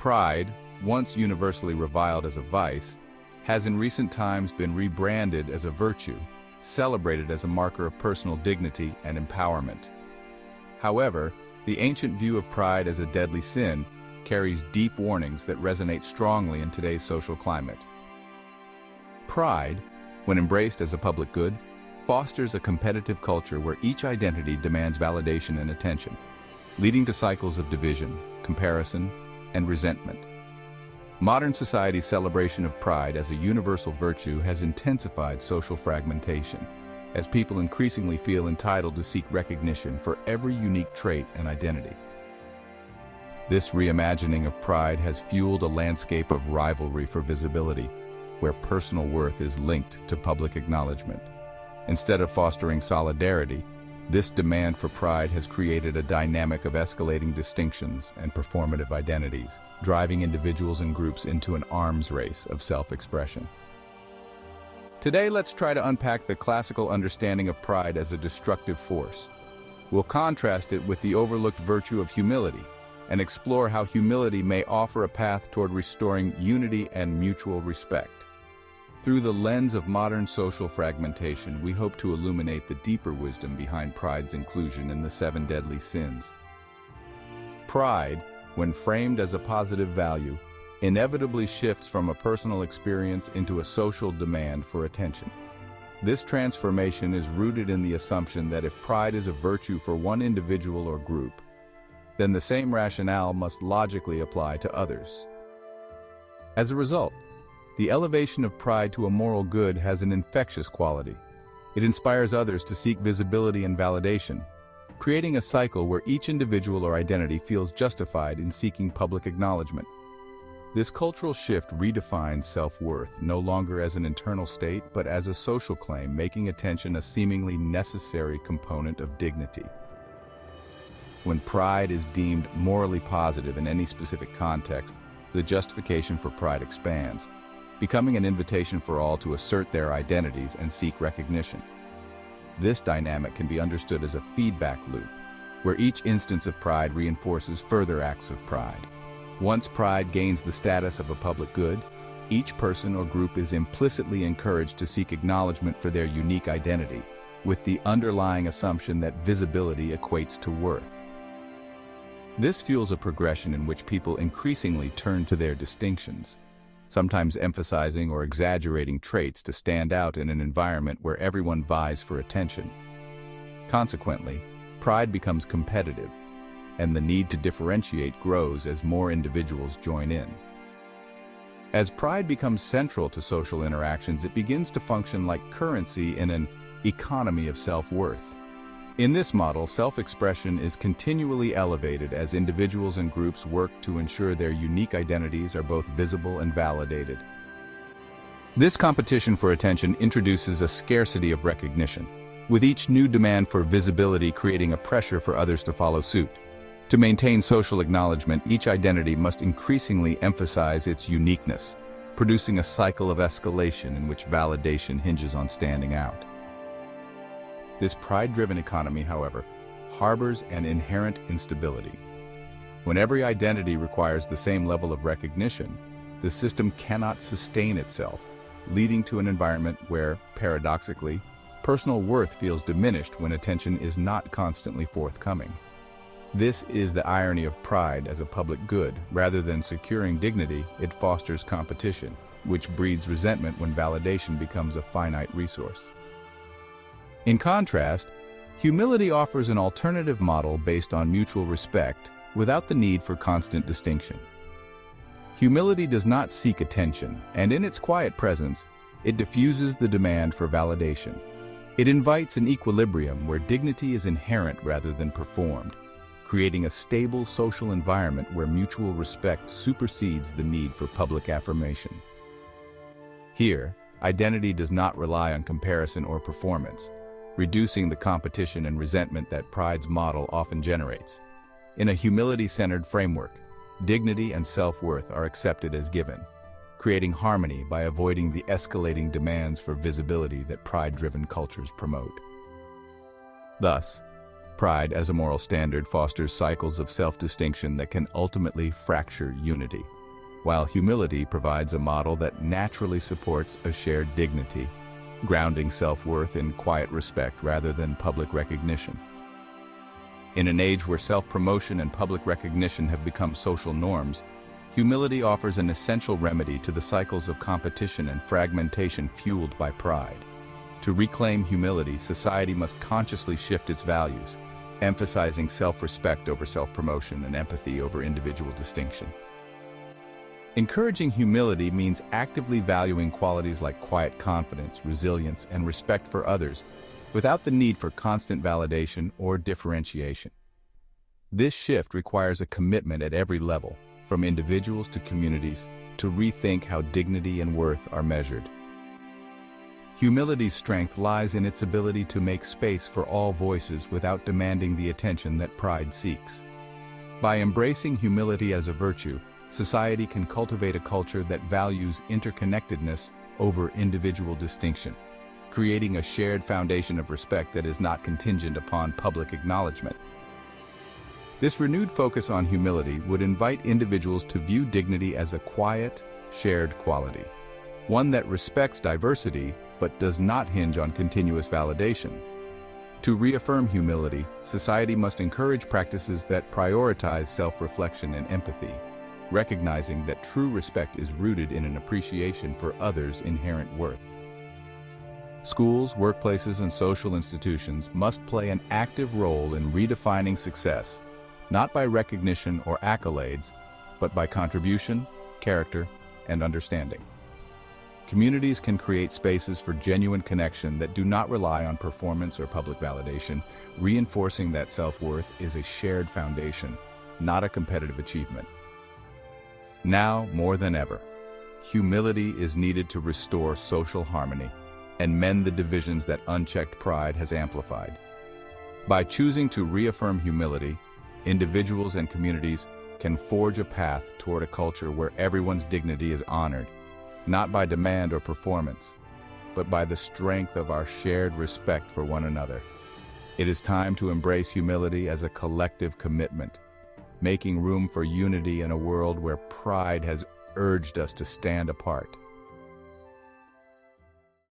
Pride, once universally reviled as a vice, has in recent times been rebranded as a virtue, celebrated as a marker of personal dignity and empowerment. However, the ancient view of pride as a deadly sin carries deep warnings that resonate strongly in today's social climate. Pride, when embraced as a public good, fosters a competitive culture where each identity demands validation and attention, leading to cycles of division, comparison, and resentment. Modern society's celebration of pride as a universal virtue has intensified social fragmentation, as people increasingly feel entitled to seek recognition for every unique trait and identity. This reimagining of pride has fueled a landscape of rivalry for visibility, where personal worth is linked to public acknowledgement. Instead of fostering solidarity, this demand for pride has created a dynamic of escalating distinctions and performative identities, driving individuals and groups into an arms race of self-expression. Today, let's try to unpack the classical understanding of pride as a destructive force. We'll contrast it with the overlooked virtue of humility, and explore how humility may offer a path toward restoring unity and mutual respect. Through the lens of modern social fragmentation, we hope to illuminate the deeper wisdom behind pride's inclusion in the 7 deadly sins. Pride, when framed as a positive value, inevitably shifts from a personal experience into a social demand for attention. This transformation is rooted in the assumption that if pride is a virtue for one individual or group, then the same rationale must logically apply to others. As a result, the elevation of pride to a moral good has an infectious quality. It inspires others to seek visibility and validation, creating a cycle where each individual or identity feels justified in seeking public acknowledgement. This cultural shift redefines self-worth no longer as an internal state but as a social claim, making attention a seemingly necessary component of dignity. When pride is deemed morally positive in any specific context, the justification for pride expands, becoming an invitation for all to assert their identities and seek recognition. This dynamic can be understood as a feedback loop, where each instance of pride reinforces further acts of pride. Once pride gains the status of a public good, each person or group is implicitly encouraged to seek acknowledgement for their unique identity, with the underlying assumption that visibility equates to worth. This fuels a progression in which people increasingly turn to their distinctions, sometimes emphasizing or exaggerating traits to stand out in an environment where everyone vies for attention. Consequently, pride becomes competitive, and the need to differentiate grows as more individuals join in. As pride becomes central to social interactions, it begins to function like currency in an economy of self-worth. In this model, self-expression is continually elevated as individuals and groups work to ensure their unique identities are both visible and validated. This competition for attention introduces a scarcity of recognition, with each new demand for visibility creating a pressure for others to follow suit. To maintain social acknowledgement, each identity must increasingly emphasize its uniqueness, producing a cycle of escalation in which validation hinges on standing out. This pride-driven economy, however, harbors an inherent instability. When every identity requires the same level of recognition, the system cannot sustain itself, leading to an environment where, paradoxically, personal worth feels diminished when attention is not constantly forthcoming. This is the irony of pride as a public good. Rather than securing dignity, it fosters competition, which breeds resentment when validation becomes a finite resource. In contrast, humility offers an alternative model based on mutual respect without the need for constant distinction. Humility does not seek attention, and in its quiet presence, it diffuses the demand for validation. It invites an equilibrium where dignity is inherent rather than performed, creating a stable social environment where mutual respect supersedes the need for public affirmation. Here, identity does not rely on comparison or performance, reducing the competition and resentment that pride's model often generates. In a humility-centered framework, dignity and self-worth are accepted as given, creating harmony by avoiding the escalating demands for visibility that pride-driven cultures promote. Thus, pride as a moral standard fosters cycles of self-distinction that can ultimately fracture unity. while humility provides a model that naturally supports a shared dignity, grounding self-worth in quiet respect rather than public recognition. In an age where self-promotion and public recognition have become social norms, humility offers an essential remedy to the cycles of competition and fragmentation fueled by pride. To reclaim humility, society must consciously shift its values, emphasizing self-respect over self-promotion and empathy over individual distinction. Encouraging humility means actively valuing qualities like quiet confidence, resilience, and respect for others, without the need for constant validation or differentiation. This shift requires a commitment at every level, from individuals to communities, to rethink how dignity and worth are measured. Humility's strength lies in its ability to make space for all voices without demanding the attention that pride seeks. By embracing humility as a virtue, society can cultivate a culture that values interconnectedness over individual distinction, creating a shared foundation of respect that is not contingent upon public acknowledgment. This renewed focus on humility would invite individuals to view dignity as a quiet, shared quality, one that respects diversity but does not hinge on continuous validation. To reaffirm humility, society must encourage practices that prioritize self-reflection and empathy, recognizing that true respect is rooted in an appreciation for others' inherent worth. Schools, workplaces, and social institutions must play an active role in redefining success, not by recognition or accolades, but by contribution, character, and understanding. Communities can create spaces for genuine connection that do not rely on performance or public validation, reinforcing that self-worth is a shared foundation, not a competitive achievement. Now, more than ever, humility is needed to restore social harmony and mend the divisions that unchecked pride has amplified. By choosing to reaffirm humility, individuals and communities can forge a path toward a culture where everyone's dignity is honored, not by demand or performance, but by the strength of our shared respect for one another. It is time to embrace humility as a collective commitment, making room for unity in a world where pride has urged us to stand apart.